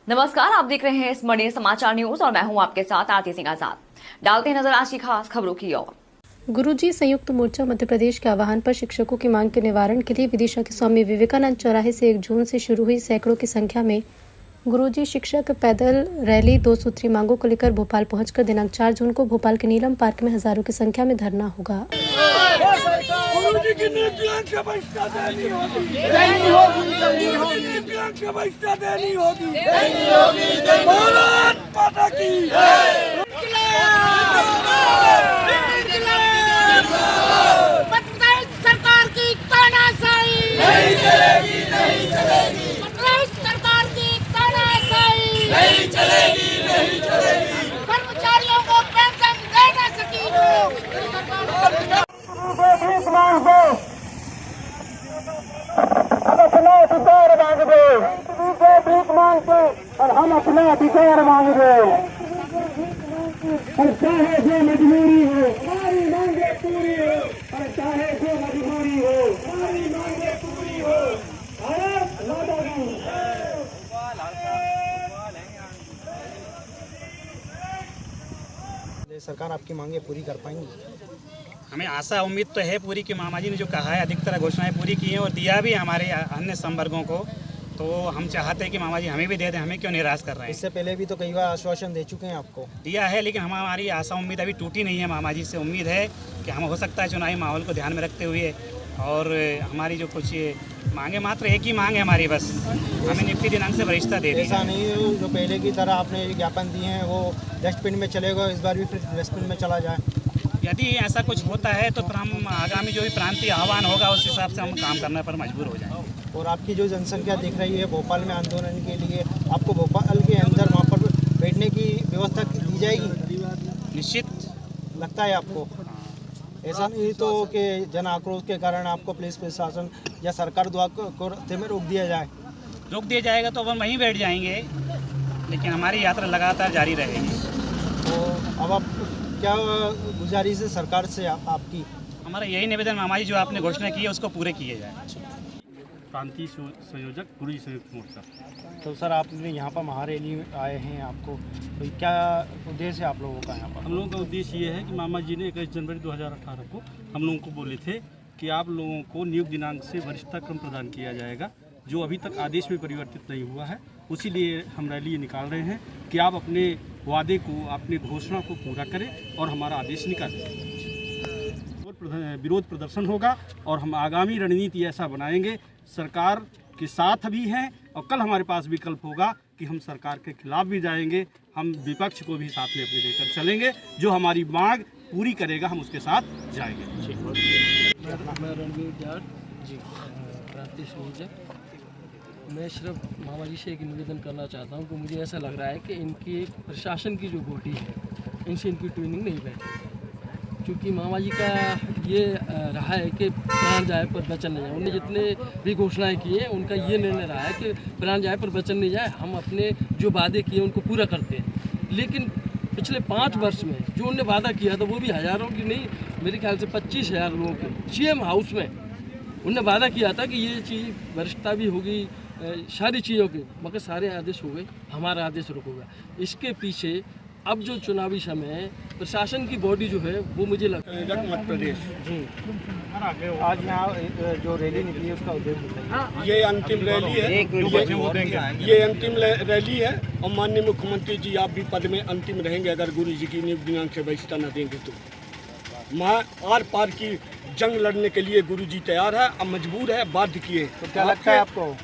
नमस्कार, आप देख रहे हैं स्मरणीय समाचार न्यूज और मैं हूं आपके साथ आरती सिंह आजाद। डालते हैं नजर आज की खास खबरों की ओर। गुरुजी संयुक्त मोर्चा मध्य प्रदेश के आह्वान पर शिक्षकों की मांग के निवारण के लिए विदिशा के स्वामी विवेकानंद चौराहे से 1 जून से शुरू हुई सैकड़ों की संख्या में गुरुजी शिक्षक पैदल रैली 2 सूत्री मांगों को लेकर भोपाल पहुंचकर दिनांक 4 जून को भोपाल के नीलम पार्क में हजारों की संख्या में धरना होगा। सरकार की तानाशाही नहीं चलेगी, नहीं चलेगी। सरकार की तानाशाही नहीं चलेगी, नहीं चलेगी। कर्मचारियों को पेंशन दे न सकी और हम अपना अधिकार मांग रहे हैं और चाहे जो मजबूरी हो हमारी मांगे पूरी हो और चाहे जो मजबूरी हो हमारी मांगे पूरी हो। भारत माता की सरकार आपकी मांगे पूरी कर पाएंगी? हमें आशा उम्मीद तो है पूरी कि मामा जी ने जो कहा है अधिकतर घोषणाएं पूरी की हैं और दिया भी हमारे अन्य संवर्गों को, तो हम चाहते हैं कि मामा जी हमें भी दे दें, हमें क्यों निराश कर रहे हैं। इससे पहले भी तो कई बार आश्वासन दे चुके हैं आपको। दिया है, लेकिन हमारी आशा उम्मीद अभी टूटी नहीं है। मामा जी से उम्मीद है कि हम हो सकता है चुनावी माहौल को ध्यान में रखते हुए और हमारी जो कुछ मांगे, मात्र एक ही मांग है हमारी, बस हमें नियुक्ति दिनांक से वरिष्ठता दे दी। ऐसा नहीं हो जो पहले की तरह आपने ज्ञापन दिए हैं वो डस्टबिन में चलेगा, इस बार भी फिर डस्टबिन में चला जाए। यदि ऐसा कुछ होता है तो फिर हम आगामी जो भी प्रांतीय आह्वान होगा उस हिसाब से हम काम करने पर मजबूर हो जाएंगे। और आपकी जो जनसंख्या दिख रही है भोपाल में आंदोलन के लिए, आपको भोपाल के अंदर वहाँ पर बैठने की व्यवस्था दी जाएगी? निश्चित लगता है आपको? ऐसा नहीं तो कि जन आक्रोश के कारण आपको पुलिस प्रशासन या सरकार द्वारा को रास्ते में रोक दिया जाए? रोक दिया जाएगा तो हम वहीं बैठ जाएंगे, लेकिन हमारी यात्रा लगातार जारी रहेगी। तो अब आप क्या गुजारिश है सरकार से आपकी? हमारा यही निवेदन मामा जी जो आपने घोषणा की है उसको पूरे किए जाए। प्रांतीय संयोजक गुरुजी संयुक्त मोर्चा। तो सर आपने यहाँ पर महारैली में आए हैं, आपको तो क्या उद्देश्य है आप लोगों का यहाँ पर? हम लोगों का उद्देश्य ये है कि मामा जी ने 21 जनवरी 2018 को हम लोगों को बोले थे कि आप लोगों को नियुक्त दिनांक से वरिष्ठता क्रम प्रदान किया जाएगा, जो अभी तक आदेश में परिवर्तित नहीं हुआ है। उसी लिए हम रैली निकाल रहे हैं कि आप अपने वादे को, अपनी घोषणा को पूरा करें और हमारा आदेश निकालें। विरोध प्रदर्शन होगा और हम आगामी रणनीति ऐसा बनाएंगे, सरकार के साथ भी हैं और कल हमारे पास विकल्प होगा कि हम सरकार के खिलाफ भी जाएंगे, हम विपक्ष को भी साथ में अपने लेकर चलेंगे, जो हमारी मांग पूरी करेगा हम उसके साथ जाएंगे। मैं रणवीर जाट जी, प्रांतीय संयोजक। मैं सिर्फ मामा जी से एक निवेदन करना चाहता हूँ कि मुझे ऐसा लग रहा है कि इनकी प्रशासन की जो गोटी है इनसे इनकी ट्रेनिंग नहीं बैठी, क्योंकि मामा जी का ये रहा है कि प्राण जाए पर वचन नहीं जाए। उन्होंने जितने भी घोषणाएं की हैं उनका ये निर्णय रहा है कि प्राण जाए पर वचन नहीं जाए, हम अपने जो वादे किए उनको पूरा करते हैं। लेकिन पिछले 5 वर्ष में जो उन्होंने वादा किया था वो भी हज़ारों की नहीं, मेरे ख्याल से 25,000 लोगों के सीएम हाउस में उन्होंने वादा किया था कि ये चीज़ वरिष्ठता भी होगी, सारी चीज़ों की, मगर सारे आदेश हो गए, हमारा आदेश रुक होगा। इसके पीछे अब जो चुनावी समय है प्रशासन की बॉडी जो है वो मुझे लगता है मध्य प्रदेश जी। आज यहाँ जो रैली निकली है उसका उद्देश्य बताइए। ये अंतिम रैली है, ये अंतिम रैली है और माननीय मुख्यमंत्री जी आप भी पद में अंतिम रहेंगे अगर गुरु जी की नियुक्त दिनांक से वरिष्ठता न देंगे तो। माँ आर पार की जंग लड़ने के लिए गुरु जी तैयार है, अब मजबूर है, बाध्य किए। तो क्या लगता है आपको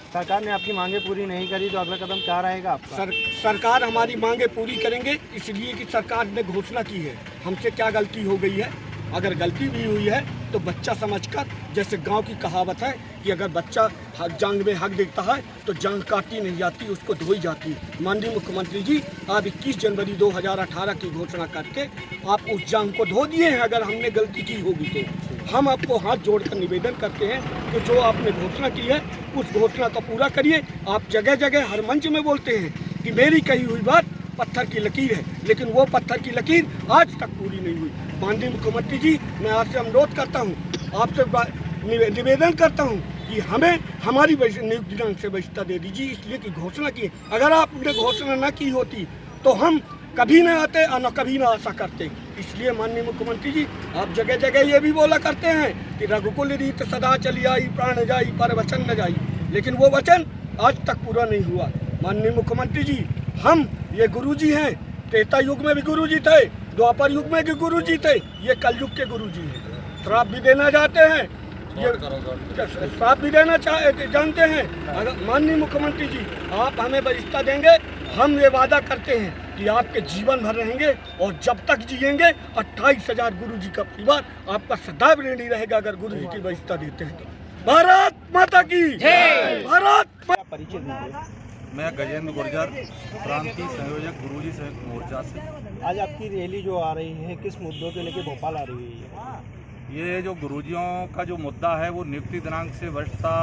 सरकार ने आपकी मांगे पूरी नहीं करी तो अगला कदम क्या रहेगा आपका? सरकार हमारी मांगे पूरी करेंगे, इसलिए कि सरकार ने घोषणा की है। हमसे क्या गलती हो गई है, अगर गलती भी हुई है तो बच्चा समझकर, जैसे गांव की कहावत है कि अगर बच्चा जांग में हक देता है तो जांग काटी नहीं जाती, उसको धोई जाती। माननीय मुख्यमंत्री जी आप 21 जनवरी 2018 की घोषणा करके आप उस जांग को धो दिए हैं। अगर हमने गलती की होगी तो हम आपको हाथ जोड़कर निवेदन करते हैं कि जो आपने घोषणा की है उस घोषणा का पूरा करिए। आप जगह जगह हर मंच में बोलते हैं कि मेरी कही हुई बात पत्थर की लकीर है, लेकिन वो पत्थर की लकीर आज तक पूरी नहीं हुई। माननीय मुख्यमंत्री जी मैं आपसे अनुरोध करता हूँ, आपसे निवेदन करता हूँ कि हमें हमारी नियुक्ति दिनांक से वरिष्ठता दे दीजिए, इसलिए कि घोषणा की। अगर आपने घोषणा न की होती तो हम कभी न आते और न कभी न आशा करते। इसलिए माननीय मुख्यमंत्री जी, आप जगह जगह ये भी बोला करते हैं कि रघुकुल रीत सदा चली आई, प्राण जाई पर वचन न जाई, लेकिन वो वचन आज तक पूरा नहीं हुआ। माननीय मुख्यमंत्री जी, हम ये गुरुजी हैं, त्रेता युग में भी गुरुजी थे, द्वापर युग में भी गुरुजी थे, ये कलयुग के गुरुजी हैं। श्राप भी देना चाहते हैं, ये श्राप भी देना जानते हैं। अगर माननीय मुख्यमंत्री जी आप हमें वरिष्ठता देंगे, हम ये वादा करते हैं कि आपके जीवन भर रहेंगे और जब तक जिएंगे 28,000 गुरुजी का परिवार आपका सदैव ऋणी रहेगा अगर गुरुजी की वरिष्ठता देते हैं तो। भारत माता की जय। भारत परिचय दीजिए। मैं गजेंद्र गुर्जर, क्रांति संयोजक गुरुजी संयुक्त मोर्चा से। आज आपकी रैली जो आ रही है, किस मुद्दों के लेके भोपाल आ रही है? ये जो गुरुजियों का जो मुद्दा है वो नियुक्ति दिनांक से वरिष्ठता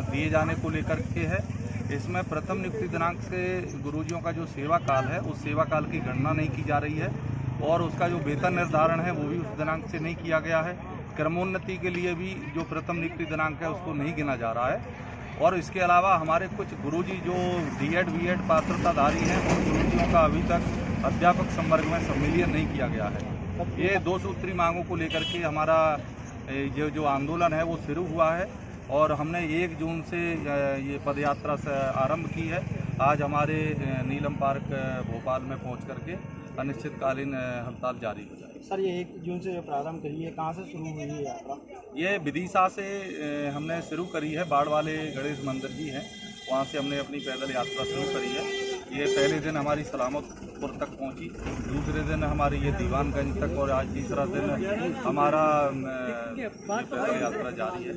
दिए जाने को लेकर के है। इसमें प्रथम नियुक्ति दिनांक से गुरुजियों का जो सेवा काल है उस सेवा काल की गणना नहीं की जा रही है और उसका जो वेतन निर्धारण है वो भी उस दिनांक से नहीं किया गया है। क्रमोन्नति के लिए भी जो प्रथम नियुक्ति दिनांक है उसको नहीं गिना जा रहा है। और इसके अलावा हमारे कुछ गुरुजी जो D.Ed. B.Ed. पात्रताधारी हैं उन गुरुजियों का अभी तक अध्यापक संवर्ग में सम्मिलियन नहीं किया गया है। ये 2 सूत्री मांगों को लेकर के हमारा जो आंदोलन है वो शुरू हुआ है और हमने 1 जून से ये पदयात्रा से आरंभ की है। आज हमारे नीलम पार्क भोपाल में पहुंच करके अनिश्चितकालीन हड़ताल जारी हो जाएगी। सर, ये 1 जून से प्रारंभ करी है, कहाँ से शुरू हुई है यात्रा? ये विदिशा से हमने शुरू करी है, बाढ़ वाले गणेश मंदिर जी हैं वहाँ से हमने अपनी पैदल यात्रा शुरू करी है। ये पहले दिन हमारी सलामतपुर तक पहुँची, दूसरे दिन हमारी ये दीवानगंज तक और आज तीसरा दिन हमारा पैदल यात्रा जारी है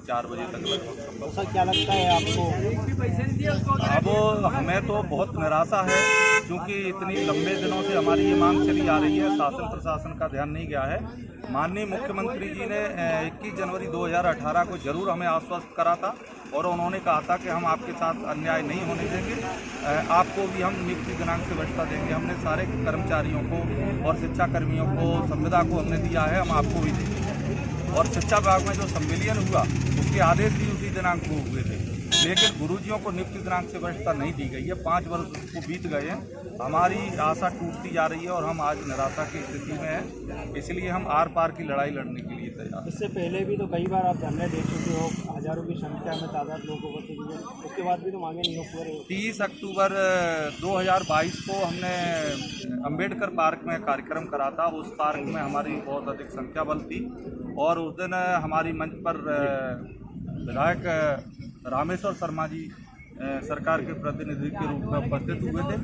4 बजे तक लगभग संभव। सर, क्या लगता है आपको? अब हमें तो बहुत निराशा है क्योंकि इतनी लंबे दिनों से हमारी ये मांग चली आ रही है, शासन प्रशासन का ध्यान नहीं गया है। माननीय मुख्यमंत्री जी ने 21 जनवरी 2018 को जरूर हमें आश्वस्त करा था और उन्होंने कहा था कि हम आपके साथ अन्याय नहीं होने देंगे, आपको भी हम नियुक्ति दिनांक से वरिष्ठता देंगे। हमने सारे कर्मचारियों को और शिक्षा कर्मियों को संविदा को हमने दिया है, हम आपको भी देंगे। और शिक्षा विभाग में जो सम्मेलन हुआ उसके आदेश भी उसी दिनांक को हुए थे, लेकिन गुरुजियों को नियुक्ति दिनांक से वरिष्ठता नहीं दी गई है। 5 वर्ष उसको बीत गए हैं, हमारी आशा टूटती जा रही है और हम आज निराशा की स्थिति में हैं। इसलिए हम आर पार की लड़ाई लड़ने के लिए तैयार हैं। इससे पहले भी तो कई बार आप धरने दे चुके हो, हजारों की संख्या में तादाद लोगों को चली है, उसके बाद भी तो मांगे नहीं हो पूरे। 30 अक्टूबर 2022 को हमने अम्बेडकर पार्क में कार्यक्रम करा था। उस पार्क में हमारी बहुत अधिक संख्या बल थी और उस दिन हमारी मंच पर विधायक रामेश्वर शर्मा जी सरकार के प्रतिनिधि के रूप में उपस्थित हुए थे।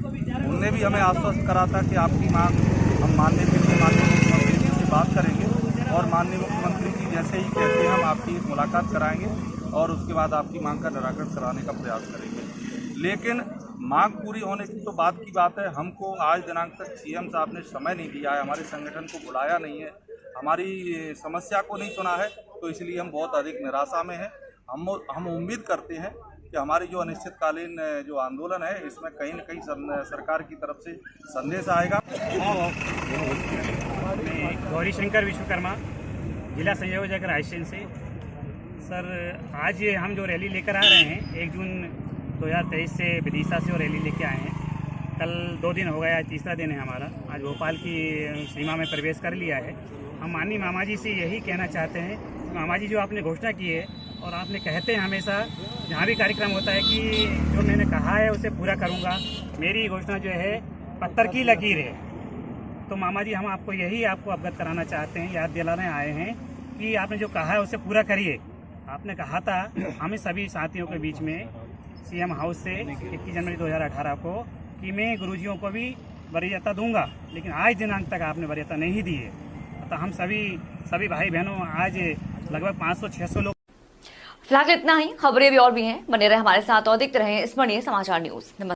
उनने भी हमें आश्वस्त करा था कि आपकी मांग हम माननीय मुख्यमंत्री जी से बात करेंगे और माननीय मुख्यमंत्री जी जैसे ही कहते हैं हम आपकी मुलाकात कराएंगे और उसके बाद आपकी मांग का निराकरण कराने का प्रयास करेंगे। लेकिन मांग पूरी होने की तो बात की बात है, हमको आज दिनांक तक सीएम साहब ने समय नहीं दिया है, हमारे संगठन को बुलाया नहीं है, हमारी समस्या को नहीं सुना है, तो इसलिए हम बहुत अधिक निराशा में हैं। हम उम्मीद करते हैं कि हमारी जो अनिश्चितकालीन जो आंदोलन है इसमें कहीं न कहीं सरकार की तरफ से संदेश आएगा। गौरी शंकर विश्वकर्मा, जिला संयोजक रायसेन से। सर, आज ये हम जो रैली लेकर आ रहे हैं 1 जून 2023 से विदिशा से रैली लेके आए हैं। कल 2 दिन हो गया, आज तीसरा दिन है हमारा। आज भोपाल की सीमा में प्रवेश कर लिया है। हम माननीय मामा जी से यही कहना चाहते हैं, मामा जी जो आपने घोषणा की है और आपने कहते हैं हमेशा जहाँ भी कार्यक्रम होता है कि जो मैंने कहा है उसे पूरा करूँगा, मेरी घोषणा जो है पत्थर की लकीर है। तो मामा जी हम आपको अवगत कराना चाहते हैं, याद दिलाने आए हैं कि आपने जो कहा है उसे पूरा करिए। आपने कहा था हमें सभी साथियों के बीच में सीएम हाउस से 21 जनवरी 2018 को कि मैं गुरुजियों को भी वरीयता दूंगा, लेकिन आज दिनांक तक आपने वरीयता नहीं दी है। तो हम सभी भाई बहनों आज लगभग 500-600 लोग। फिलहाल इतना ही। खबरें भी और भी हैं, बने रहे हमारे साथ और देखते रहें स्मरणीय समाचार न्यूज।